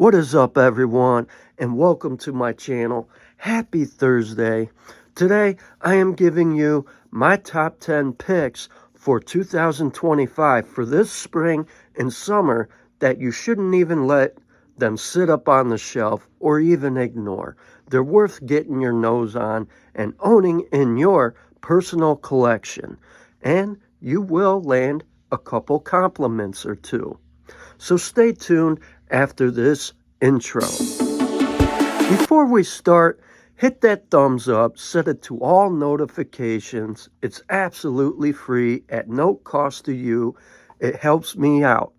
What is up, everyone, and welcome to my channel. Happy Thursday. Today I am giving you my top 10 picks for 2025 for this spring and summer that you shouldn't even let them sit up on the shelf or even ignore. They're worth getting your nose on and owning in your personal collection, and you will land a couple compliments or two. So stay tuned after this intro. Before we start, hit that thumbs up, set it to all notifications. It's absolutely free at no cost to you. It helps me out.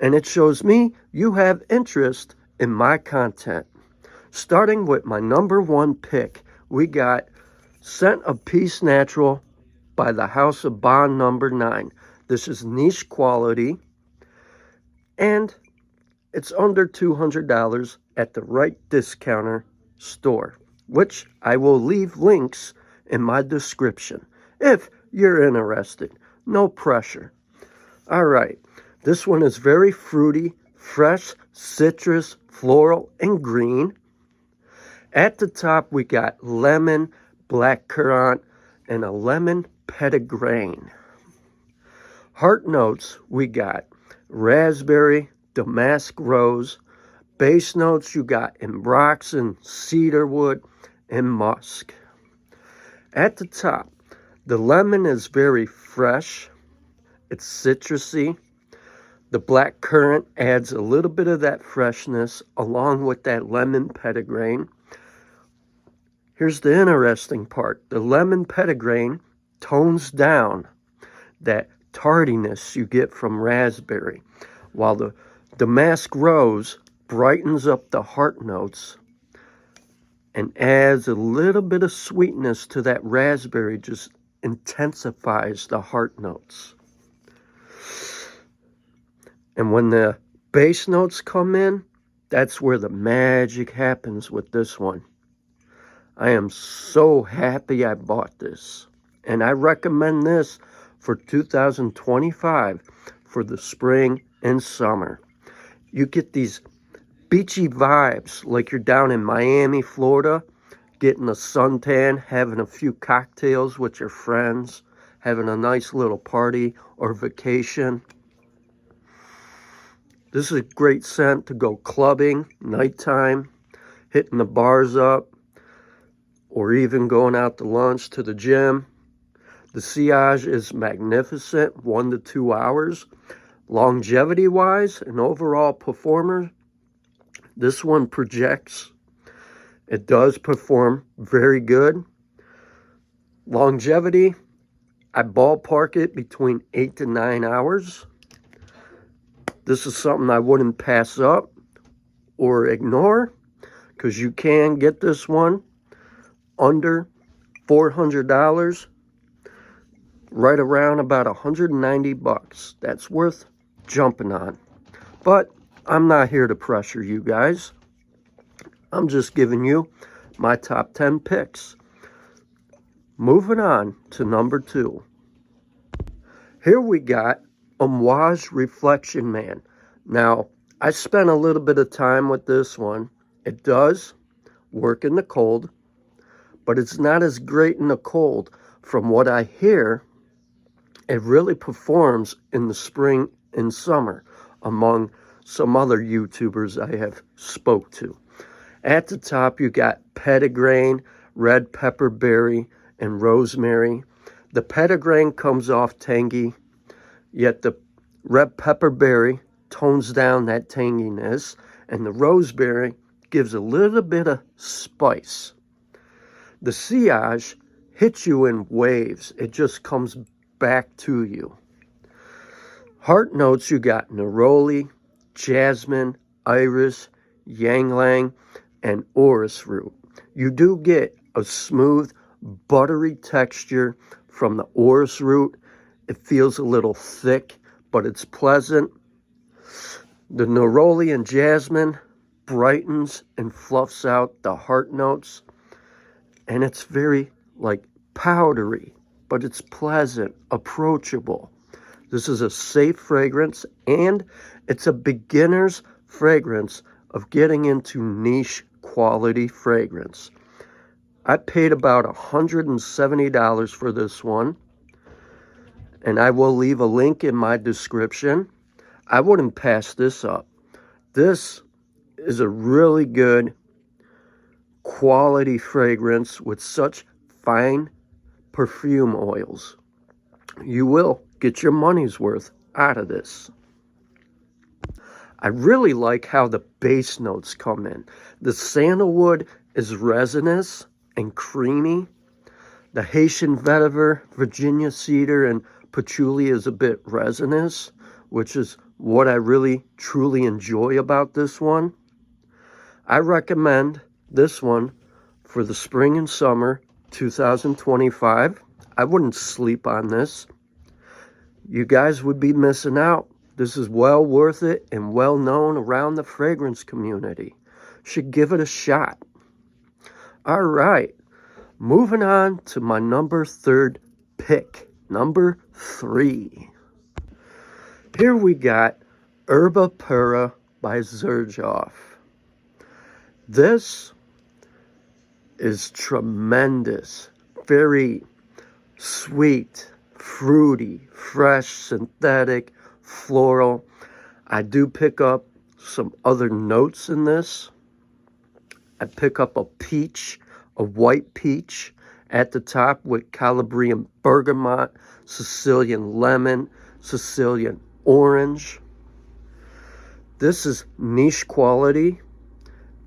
And it shows me you have interest in my content. Starting with my number one pick, we got Scent of Peace Natural by the House of Bond number 9. This is niche quality, and it's under $200 at the right discounter store, which I will leave links in my description if you're interested. No pressure. All right, this one is very fruity, fresh, citrus, floral, and green. At the top, we got lemon, blackcurrant, and a lemon petitgrain. Heart notes, we got raspberry, damask rose. Base notes, you got ambroxan, cedarwood, and musk. At the top, the lemon is very fresh. It's citrusy. The blackcurrant adds a little bit of that freshness along with that lemon petitgrain. Here's the interesting part. The lemon petitgrain tones down that tardiness you get from raspberry, while the damask rose brightens up the heart notes and adds a little bit of sweetness to that raspberry, just intensifies the heart notes. And when the base notes come in, that's where the magic happens with this one. I am so happy I bought this, and I recommend this for 2025 for the spring and summer. You get these beachy vibes like you're down in Miami, Florida, getting a suntan, having a few cocktails with your friends, having a nice little party or vacation. This is a great scent to go clubbing, nighttime, hitting the bars up, or even going out to lunch, to the gym. The silage is magnificent, 1 to 2 hours. Longevity-wise and overall performer, this one projects. It does perform very good. Longevity, I ballpark it between 8 to 9 hours. This is something I wouldn't pass up or ignore, because you can get this one under $400, right around about 190 bucks. That's worth jumping on. But I'm not here to pressure you guys. I'm just giving you my top 10 picks. Moving on to number 2. Here we got Amouage Reflecton Man. Now, I spent a little bit of time with this one. It does work in the cold, but it's not as great in the cold. From what I hear, it really performs in the spring and summer among some other YouTubers I have spoke to. At the top, you got petitgrain, red pepperberry, and rosemary. The petitgrain comes off tangy, yet the red pepperberry tones down that tanginess, and the rosemary gives a little bit of spice. The silage hits you in waves. It just comes back to you. Heart notes, you got neroli, jasmine, iris, ylang-ylang, and orris root. You do get a smooth, buttery texture from the orris root. It feels a little thick, but it's pleasant. The neroli and jasmine brightens and fluffs out the heart notes, and it's very like powdery, but it's pleasant, approachable. This is a safe fragrance, and it's a beginner's fragrance of getting into niche quality fragrance. I paid about $170 for this one, and I will leave a link in my description. I wouldn't pass this up. This is a really good quality fragrance with such fine perfume oils. You will get your money's worth out of this. I really like how the base notes come in. The sandalwood is resinous and creamy. The Haitian vetiver, Virginia cedar, and patchouli is a bit resinous, which is what I really truly enjoy about this one. I recommend this one for the spring and summer 2025. I wouldn't sleep on this. You guys would be missing out. This is well worth it and well known around the fragrance community. Should give it a shot. All right, moving on to my number 3 pick. Number 3. Here we got Erba Pura by Xerjoff. This is tremendous. Very sweet, fruity, fresh, synthetic, floral. I do pick up some other notes in this. I pick up a peach, a white peach at the top with Calabrian bergamot, Sicilian lemon, Sicilian orange. This is niche quality,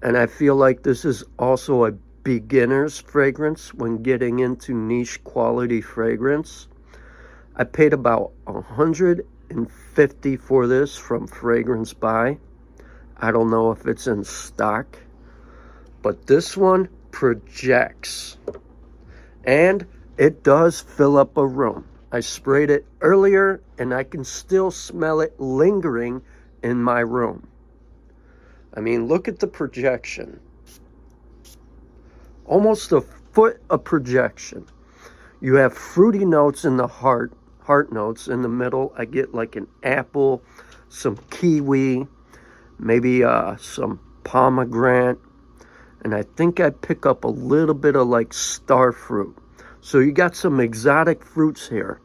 and I feel like this is also a beginner's fragrance when getting into niche quality fragrance. I paid about $150 for this from Fragrance Buy. I don't know if it's in stock, but this one projects, and it does fill up a room. I sprayed it earlier, and I can still smell it lingering in my room. I mean, look at the projection. Almost a foot of projection. You have fruity notes in the heart notes in the middle. I get like an apple, some kiwi, maybe some pomegranate, and I think I pick up a little bit of like star fruit. So you got some exotic fruits here.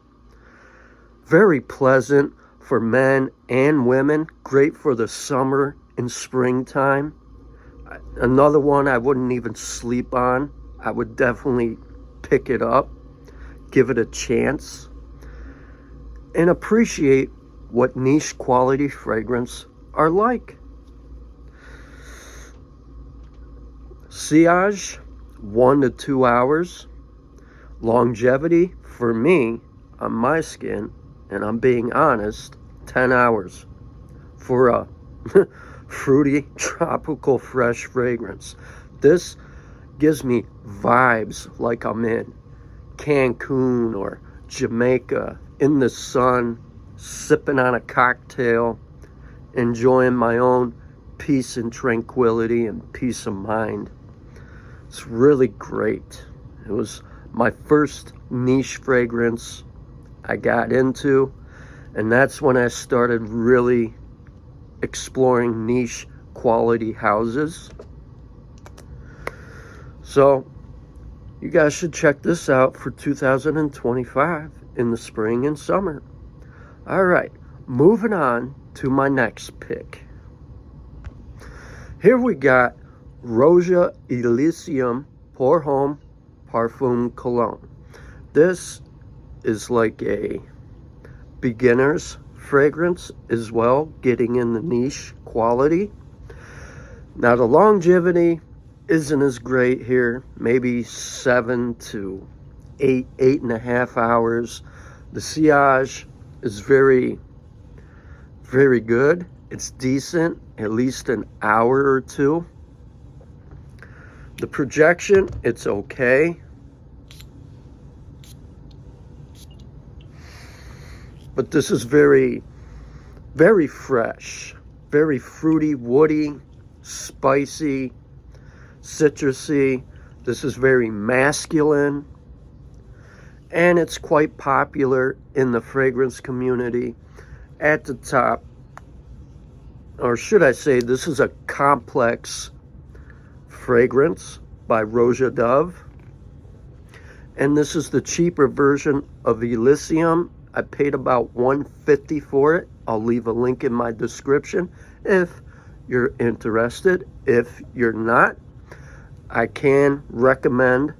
Very pleasant for men and women. Great for the summer and springtime. Another one I wouldn't even sleep on. I would definitely pick it up, give it a chance, and appreciate what niche quality fragrance are like. Sillage, 1 to 2 hours. Longevity, for me, on my skin, and I'm being honest, 10 hours for a fruity, tropical, fresh fragrance. This gives me vibes like I'm in Cancun or Jamaica, in the sun, sipping on a cocktail, enjoying my own peace and tranquility and peace of mind. It's really great. It was my first niche fragrance I got into, and that's when I started really exploring niche quality houses. So you guys should check this out for 2025 in the spring and summer. All right, moving on to my next pick. Here we got Roja Elysium Pour Homme Parfum Cologne. This is like a beginner's fragrance as well, getting in the niche quality. Now the longevity isn't as great here, maybe 7 to 8.5 hours. The sillage is very, very good. It's decent, at least an hour or two. The projection, it's okay. But this is very, very fresh, very fruity, woody, spicy, citrusy. This is very masculine, and it's quite popular in the fragrance community. At the top, or should I say, this is a complex fragrance by Roja Dove. And this is the cheaper version of Elysium. I paid about $150 for it. I'll leave a link in my description if you're interested. If you're not, I can recommend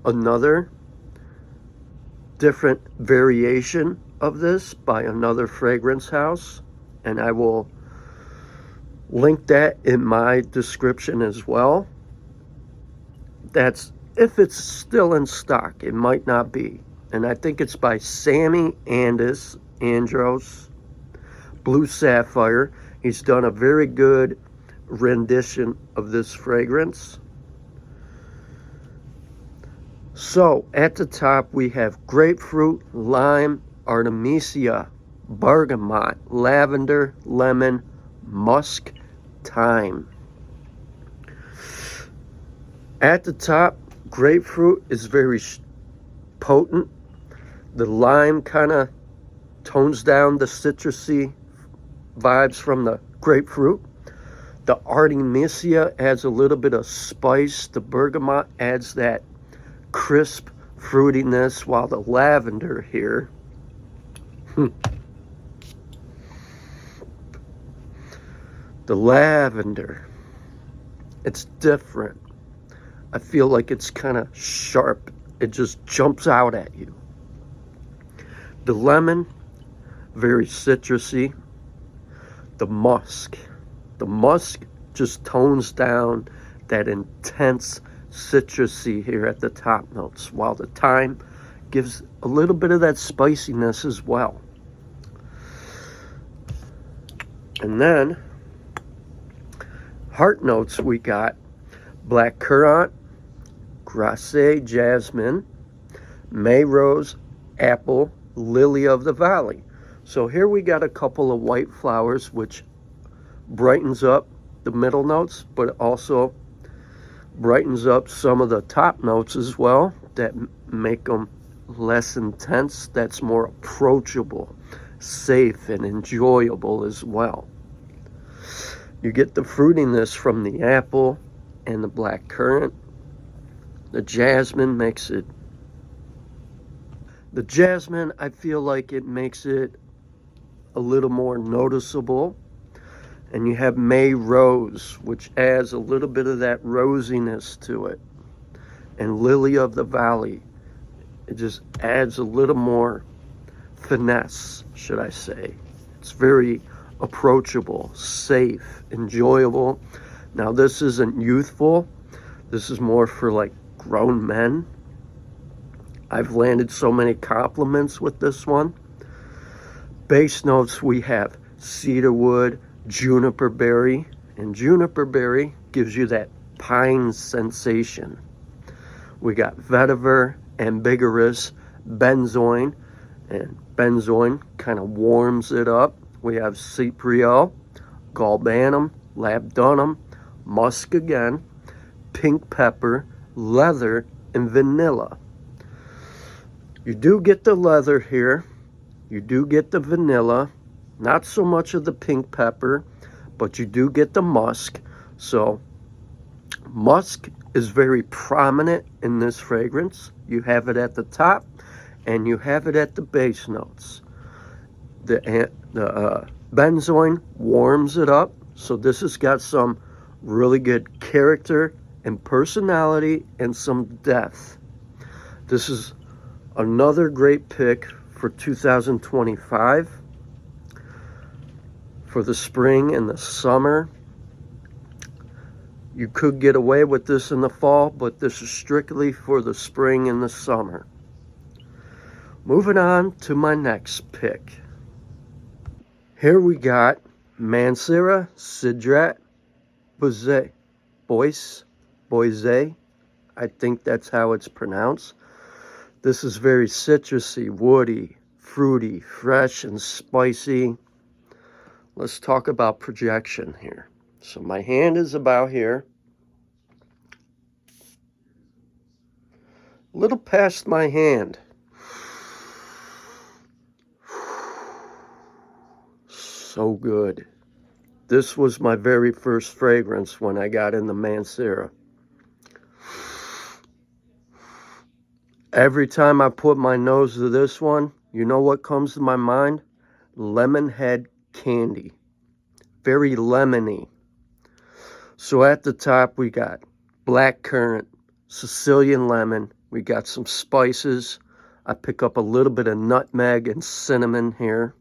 another different variation of this by another fragrance house, and I will link that in my description as well. That's if it's still in stock. It might not be. And I think it's by Sammy Andros, Blue Sapphire. He's done a very good rendition of this fragrance. So at the top we have grapefruit, lime, artemisia, bergamot, lavender, lemon, musk, thyme. At the top, grapefruit is very potent. The lime kind of tones down the citrusy vibes from the grapefruit. The artemisia adds a little bit of spice. The bergamot adds that crisp fruitiness, while the lavender here the lavender, it's different. I feel like it's kind of sharp. It just jumps out at you. The lemon, very citrusy. The musk just tones down that intense citrusy here at the top notes, while the thyme gives a little bit of that spiciness as well. And then heart notes, we got black currant, grasse jasmine, May rose, apple, lily of the valley. So here we got a couple of white flowers, which brightens up the middle notes, but also brightens up some of the top notes as well, that make them less intense. That's more approachable, safe, and enjoyable as well. You get the fruitiness from the apple and the black currant. The jasmine makes it, I feel like it makes it a little more noticeable. And you have May rose, which adds a little bit of that rosiness to it. And lily of the valley, it just adds a little more finesse, should I say. It's very approachable, safe, enjoyable. Now this isn't youthful. This is more for like grown men. I've landed so many compliments with this one. Base notes, we have cedarwood, juniper berry, and juniper berry gives you that pine sensation. We got vetiver, ambiguous, benzoin, and benzoin kind of warms it up. We have cypriol, galbanum, labdanum, musk again, pink pepper, leather, and vanilla. You do get the leather here. You do get the vanilla. Not so much of the pink pepper, but you do get the musk. So musk is very prominent in this fragrance. You have it at the top and you have it at the base notes. The benzoin warms it up. So this has got some really good character and personality and some depth. This is another great pick for 2025. For the spring and the summer. You could get away with this in the fall, but this is strictly for the spring and the summer. Moving on to my next pick. Here we got Mancera, Cedrat, Boise. I think that's how it's pronounced. This is very citrusy, woody, fruity, fresh, and spicy. Let's talk about projection here. So my hand is about here. A little past my hand. So good. This was my very first fragrance when I got into Mancera. Every time I put my nose to this one, you know what comes to my mind? Lemon head candy. Very lemony. So at the top we got black currant, Sicilian lemon. We got some spices. I pick up a little bit of nutmeg and cinnamon here.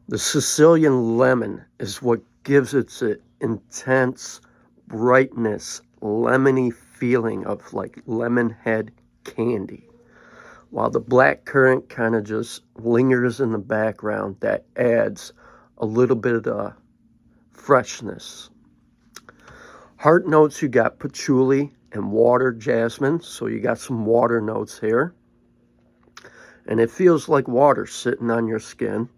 The Sicilian lemon is what gives it an intense brightness, lemony feeling of like lemon head candy. While the black currant kind of just lingers in the background, that adds a little bit of freshness. Heart notes, you got patchouli and water jasmine, so you got some water notes here. And it feels like water sitting on your skin.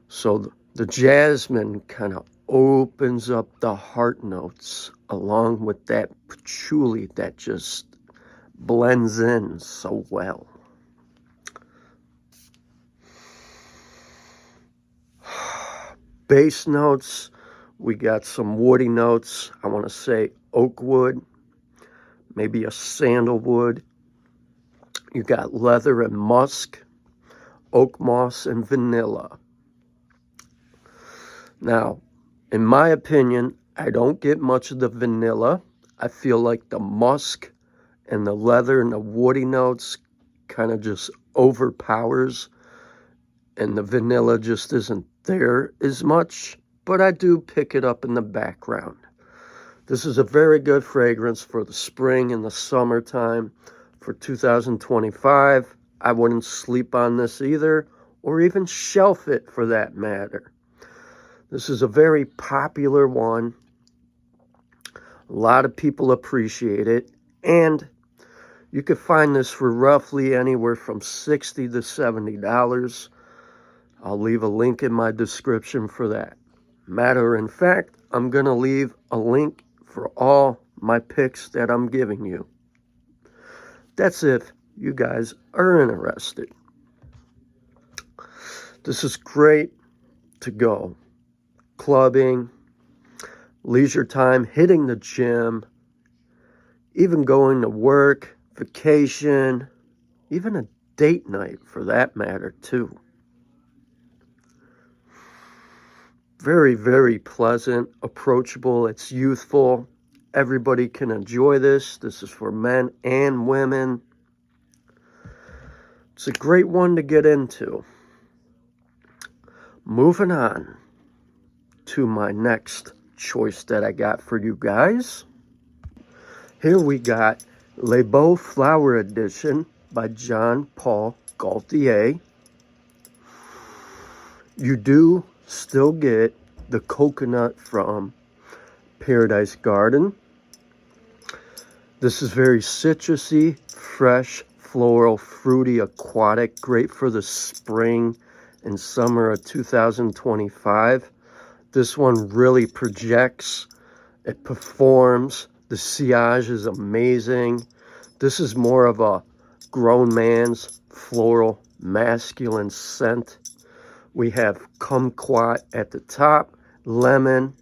So the jasmine kind of opens up the heart notes along with that patchouli that just blends in so well. Base notes, we got some woody notes. I want to say oak wood, maybe a sandalwood. You got leather and musk, oak moss and vanilla. Now, in my opinion, I don't get much of the vanilla. I feel like the musk and the leather and the woody notes kind of just overpowers, and the vanilla just isn't there as much, but I do pick it up in the background. This is a very good fragrance for the spring and the summertime. For 2025, I wouldn't sleep on this either, or even shelf it for that matter. This is a very popular one. A lot of people appreciate it, and you could find this for roughly anywhere from $60 to $70. I'll leave a link in my description for that. Matter of fact, I'm going to leave a link for all my picks that I'm giving you. That's if you guys are interested. This is great to go clubbing, leisure time, hitting the gym, even going to work, vacation, even a date night for that matter too. Very, very pleasant, approachable. It's youthful. Everybody can enjoy this. This is for men and women. It's a great one to get into. Moving on to my next choice that I got for you guys. Here we got Le Beau Flower Edition by Jean Paul Gaultier. You do still get the coconut from Paradise Garden. This is very citrusy, fresh, floral, fruity, aquatic, great for the spring and summer of 2025. This one really projects, it performs, the sillage is amazing. This is more of a grown man's floral, masculine scent. We have kumquat at the top, lemon.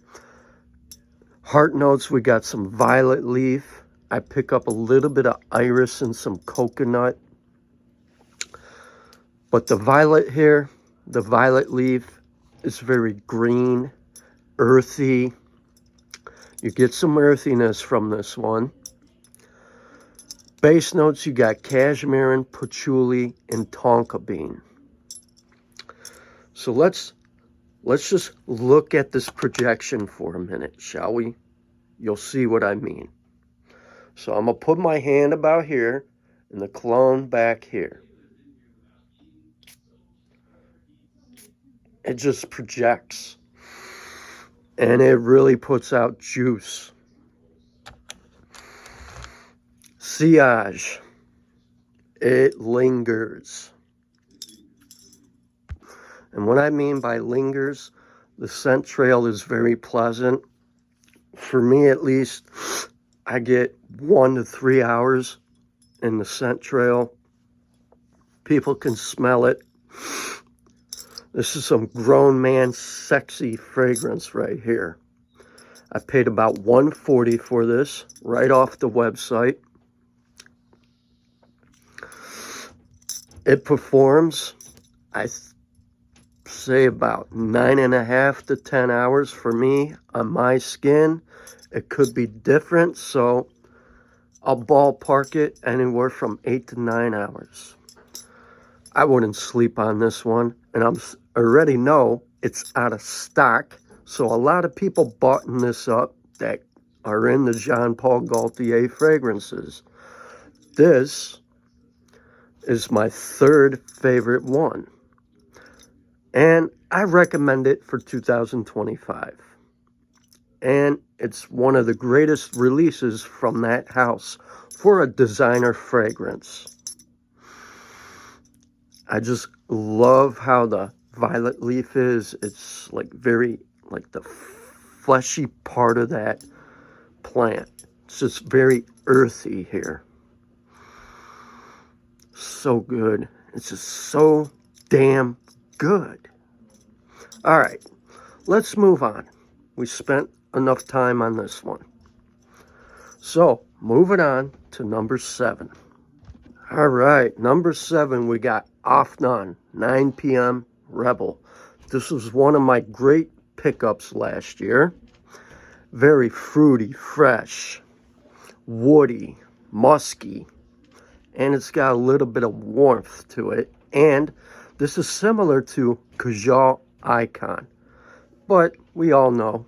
Heart notes, we got some violet leaf. I pick up a little bit of iris and some coconut. But the violet here, the violet leaf is very green, earthy. You get some earthiness from this one. Base notes, you got cashmere, patchouli, and tonka bean. So let's just look at this projection for a minute, shall we? You'll see what I mean. So I'm going to put my hand about here and the cologne back here. It just projects. And it really puts out juice. Sillage. It lingers. And what I mean by lingers, the scent trail is very pleasant. For me at least, I get 1 to 3 hours in the scent trail. People can smell it. This is some grown man sexy fragrance right here. I paid about $140 for this right off the website. It performs, I say, about 9.5 to 10 hours for me on my skin. It could be different, so I'll ballpark it anywhere from 8 to 9 hours. I wouldn't sleep on this one, and I already know it's out of stock. So a lot of people bought this up that are in the Jean Paul Gaultier fragrances. This is my third favorite one, and I recommend it for 2025. And it's one of the greatest releases from that house for a designer fragrance. I just love how the violet leaf is. It's like very, like the fleshy part of that plant. It's just very earthy here. So good. It's just so damn good. All right, let's move on. We spent enough time on this one. So, moving on to number 7. All right, number 7, we got Afnan 9 p.m. Rebel. This was one of my great pickups last year. Very fruity, fresh, woody, musky, and it's got a little bit of warmth to it. And this is similar to Xerjoff Icon, but we all know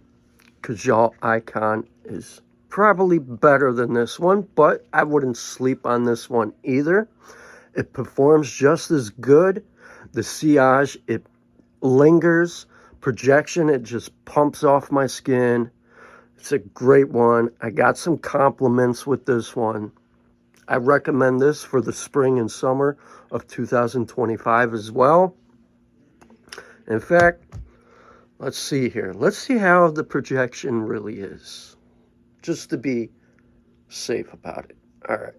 Xerjoff Icon is probably better than this one, but I wouldn't sleep on this one either. It performs just as good. The silage, it lingers. Projection, it just pumps off my skin. It's a great one. I got some compliments with this one. I recommend this for the spring and summer of 2025 as well. In fact, let's see here. Let's see how the projection really is, just to be safe about it. All right.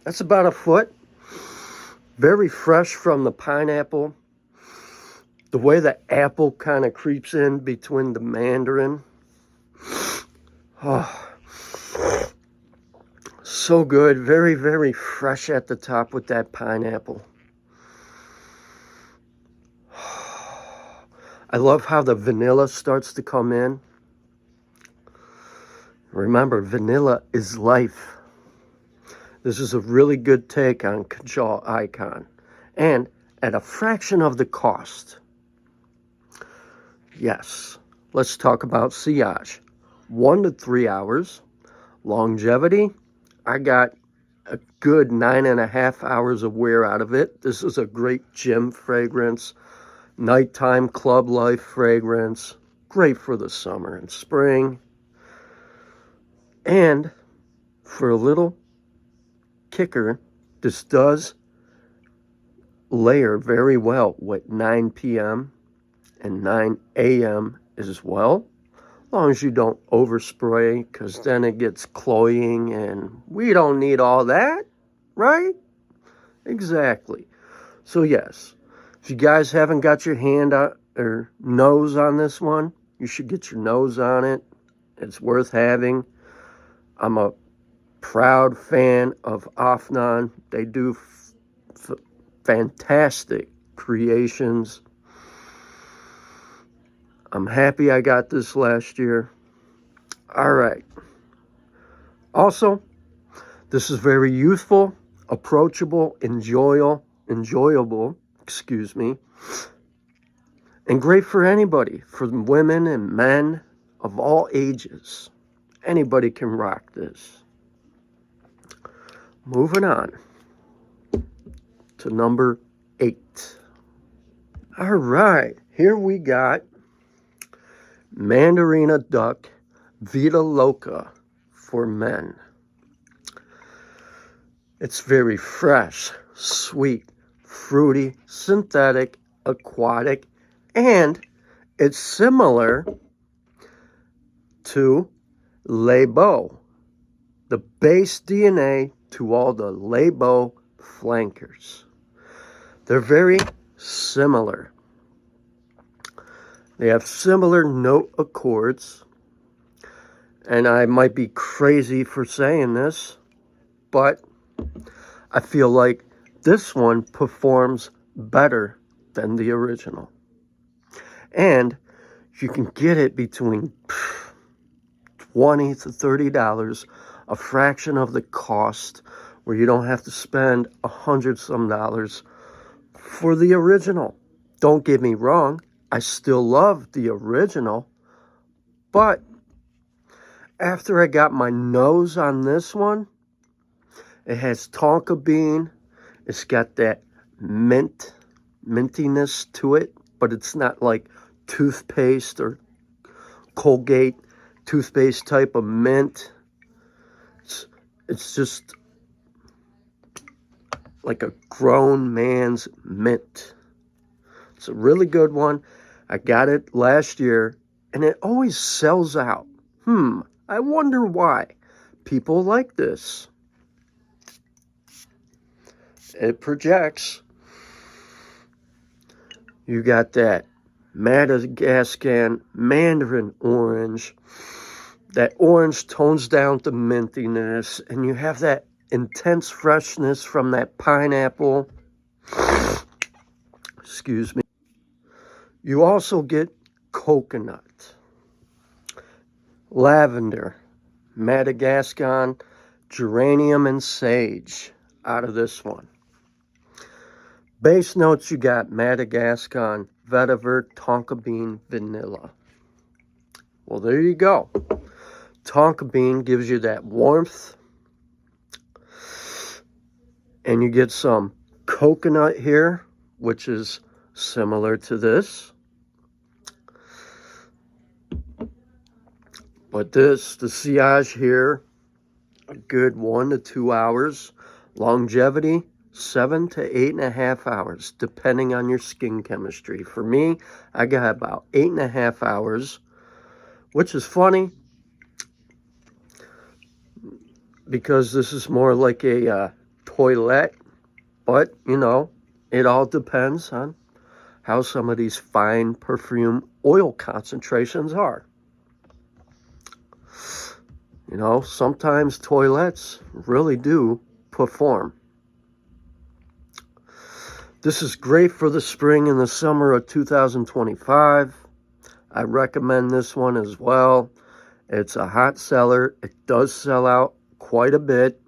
That's about a foot. Very fresh from the pineapple. The way the apple kind of creeps in between the mandarin. Oh, so good. Very, very fresh at the top with that pineapple. I love how the vanilla starts to come in. Remember, vanilla is life. This is a really good take on Xerjoff Icon, and at a fraction of the cost. Yes, let's talk about silage. 1 to 3 hours. Longevity, I got a good 9.5 hours of wear out of it. This is a great gym fragrance, nighttime club life fragrance, great for the summer and spring. And for a little kicker, this does layer very well with 9 p.m. and 9 a.m. as well. As long as you don't overspray, because then it gets cloying, and we don't need all that, right? Exactly. So yes, if you guys haven't got your hand or nose on this one, you should get your nose on it. It's worth having. I'm a proud fan of Afnan. They do fantastic creations. I'm happy I got this last year. All right. Also, this is very youthful, approachable, enjoyable, and great for anybody, for women and men of all ages. Anybody can rock this. Moving on to number 8. All right, here we got Mandarina Duck Vida Loca for men. It's very fresh, sweet, fruity, synthetic, aquatic, and it's similar to Beau, the base DNA to all the Beau flankers. They're very similar. They have similar note accords. And I might be crazy for saying this, but I feel like this one performs better than the original. And you can get it between $20 to $30, a fraction of the cost, where you don't have to spend $100 for the original. Don't get me wrong, I still love the original, but after I got my nose on this one, it has tonka bean. It's got that mintiness to it, but it's not like toothpaste or Colgate toothpaste type of mint. It's just like a grown man's mint. It's a really good one. I got it last year, and it always sells out. I wonder why people like this. It projects. You got that Madagascan mandarin orange. That orange tones down to mintiness, and you have that intense freshness from that pineapple. Excuse me. You also get coconut, lavender, Madagascan, geranium, and sage out of this one. Base notes, you got Madagascan, vetiver, tonka bean, vanilla. Well, there you go. Tonka bean gives you that warmth. And you get some coconut here, which is similar to this. But this, the silage here, a good 1 to 2 hours. Longevity, 7 to 8.5 hours, depending on your skin chemistry. For me, I got about 8.5 hours, which is funny because this is more like a toilet, but you know, it all depends on how some of these fine perfume oil concentrations are. You know, sometimes toilets really do perform. This is great for the spring and the summer of 2025. I recommend this one as well. It's a hot seller. It does sell out quite a bit.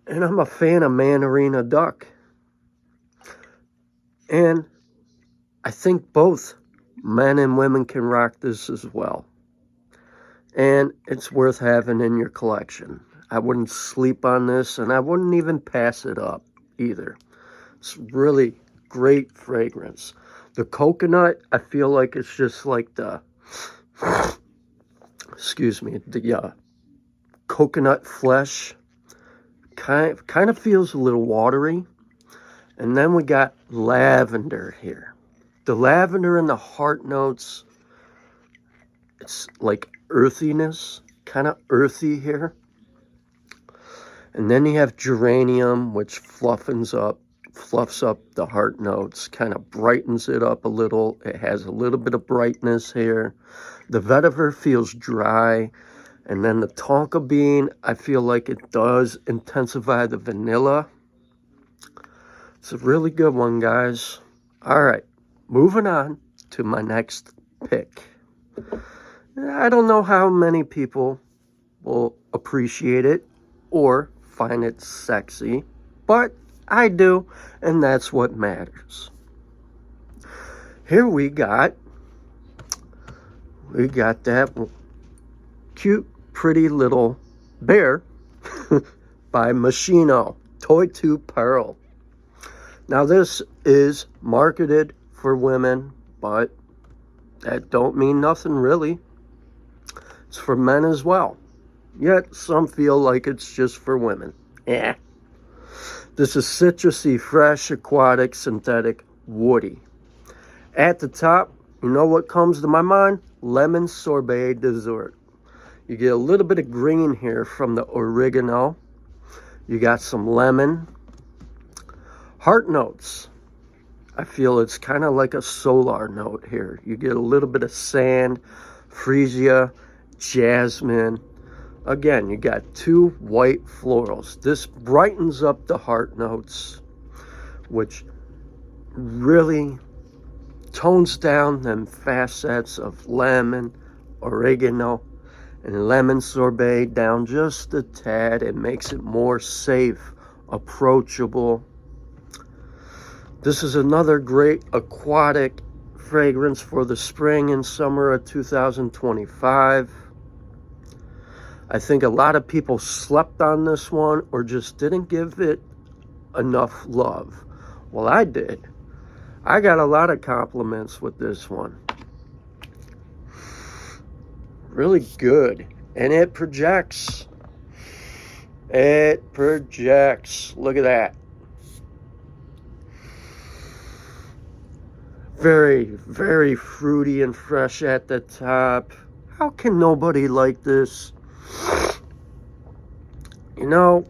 And I'm a fan of Mandarina duck. And I think both men and women can rock this as well. And it's worth having in your collection. I wouldn't sleep on this, and I wouldn't even pass it up either. It's really great fragrance. The coconut, I feel like it's just like the, the coconut flesh. Kind of feels a little watery. And then we got lavender here. The lavender and the heart notes, it's like earthiness, kind of earthy here. And then you have geranium, which fluffs up the heart notes, kind of brightens it up a little. It has a little bit of brightness here. The vetiver feels dry. And then the tonka bean, I feel like it does intensify the vanilla. It's a really good one, guys. All right, moving on to my next pick. I don't know how many people will appreciate it or find it sexy, but I do, and that's what matters. Here we got that cute, pretty little bear by Moschino Toy 2 Pearl. Now this is marketed for women, but that don't mean nothing really. It's for men as well. Yet some feel like it's just for women. This is citrusy, fresh, aquatic, synthetic, woody. At the top, you know what comes to my mind? Lemon sorbet dessert. You get a little bit of green here from the oregano. You got some lemon. Heart notes. I feel it's kind of like a solar note here. You get a little bit of sand, freesia, jasmine. Again, you got 2 white florals. This brightens up the heart notes, which really tones down them facets of lemon, oregano, and lemon sorbet down just a tad. It makes it more safe, approachable. This is another great aquatic fragrance for the spring and summer of 2025. I think a lot of people slept on this one or just didn't give it enough love. Well, I did. I got a lot of compliments with this one. Really good. And it projects. It projects. Look at that. Very, very fruity and fresh at the top. How can nobody like this? You know,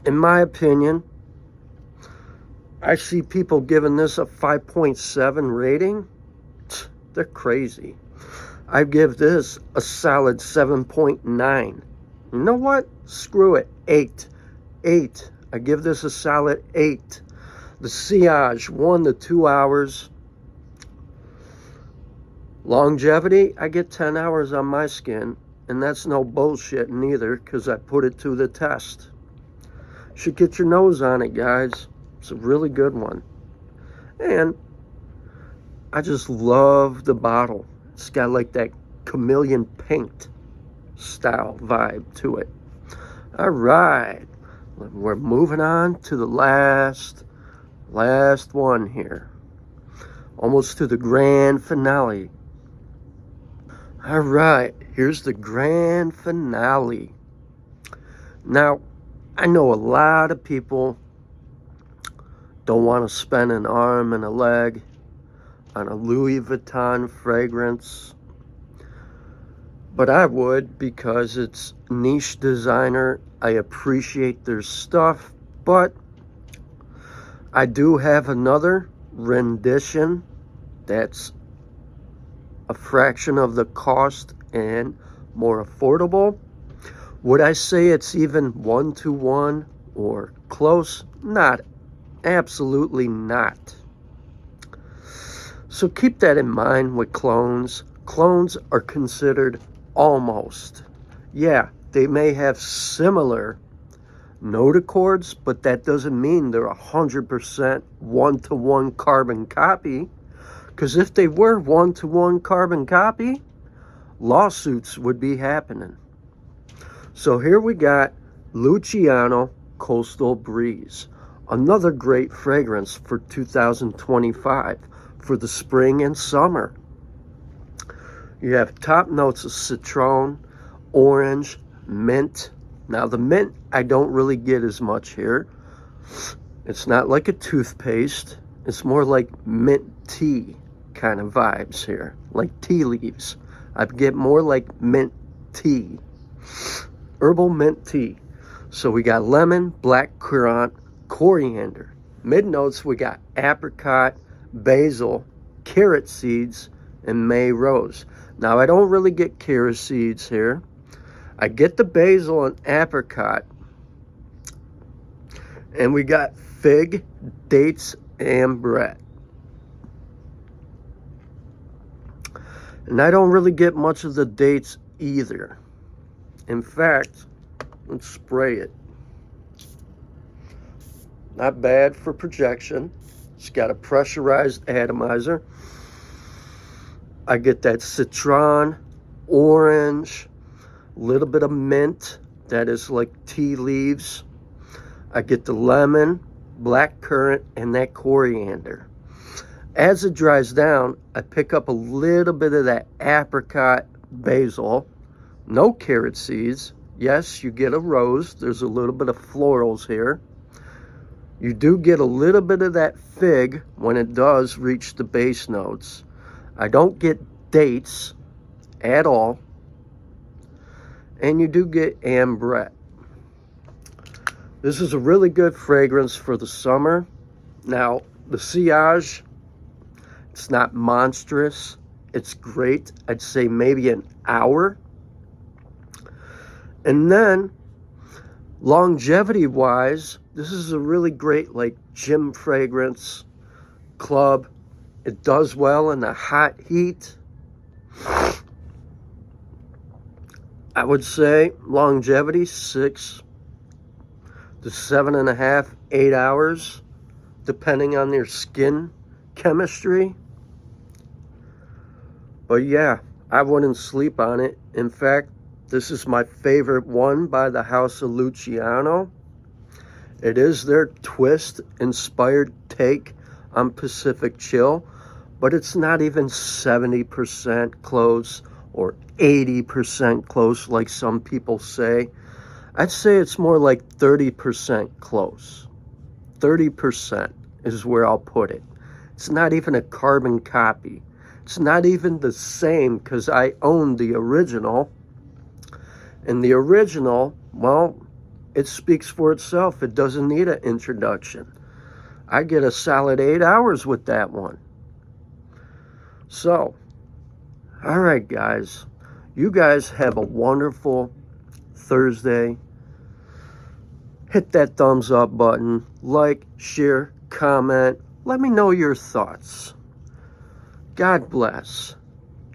in my opinion, I see people giving this a 5.7 rating. They're crazy. I give this a solid 7.9. You know what? Screw it. 8. 8. I give this a solid 8. The sillage, 1 to 2 hours. Longevity, I get 10 hours on my skin. And that's no bullshit neither, because I put it to the test. Should get your nose on it, guys. It's a really good one. And I just love the bottle. It's got like that chameleon paint style vibe to it. All right. We're moving on to the last one here. Almost to the grand finale. All right. Here's the grand finale. Now, I know a lot of people don't want to spend an arm and a leg on a Louis Vuitton fragrance, but I would, because it's niche designer. I appreciate their stuff, but I do have another rendition that's a fraction of the cost and more affordable. Would I say it's even 1-to-1 or close? Not. Absolutely not. So keep that in mind with clones. Clones are considered almost. Yeah, they may have similar note accords, but that doesn't mean they're 100% 1-to-1 carbon copy. Because if they were 1-to-1 carbon copy, lawsuits would be happening. So here we got Lucianno Coastal Breeze. Another great fragrance for 2025 for the spring and summer. You have top notes of citron, orange, mint. Now the mint I don't really get as much here. It's not like a toothpaste. It's more like mint tea kind of vibes here, like tea leaves. I get more like mint tea, herbal mint tea. So we got lemon, blackcurrant, coriander. Mid notes we got apricot, basil, carrot seeds, and May rose. Now I don't really get carrot seeds here. I get the basil and apricot. And we got fig, dates, and ambrette. And I don't really get much of the dates either. In fact, let's spray it. Not bad for projection. It's got a pressurized atomizer. I get that citron, orange, a little bit of mint. That is like tea leaves. I get the lemon, blackcurrant, and that coriander. As it dries down, I pick up a little bit of that apricot, basil. No carrot seeds. Yes, you get a rose. There's a little bit of florals here. You do get a little bit of that fig when it does reach the base notes. I don't get dates at all. And you do get ambrette. This is a really good fragrance for the summer. Now, the silage, it's not monstrous. It's great. I'd say maybe an hour. And then, longevity-wise, this is a really great, like, gym fragrance, club. It does well in the hot heat. I would say longevity, 6 to 7.5, 8 hours, depending on your skin chemistry. But yeah, I wouldn't sleep on it. In fact, this is my favorite one by the House of Lucianno. It is their twist-inspired take on Pacific Chill, but it's not even 70% close or 80% close like some people say. I'd say it's more like 30% close. 30% is where I'll put it. It's not even a carbon copy. It's not even the same because I own the original. And the original, well, it speaks for itself. It doesn't need an introduction. I get a solid 8 hours with that one. So, all right, guys. You guys have a wonderful Thursday. Hit that thumbs up button. Like, share, comment. Let me know your thoughts. God bless.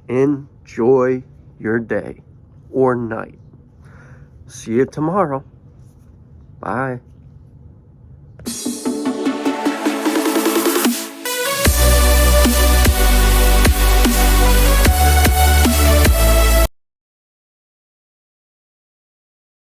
Enjoy your day or night. See you tomorrow. Bye.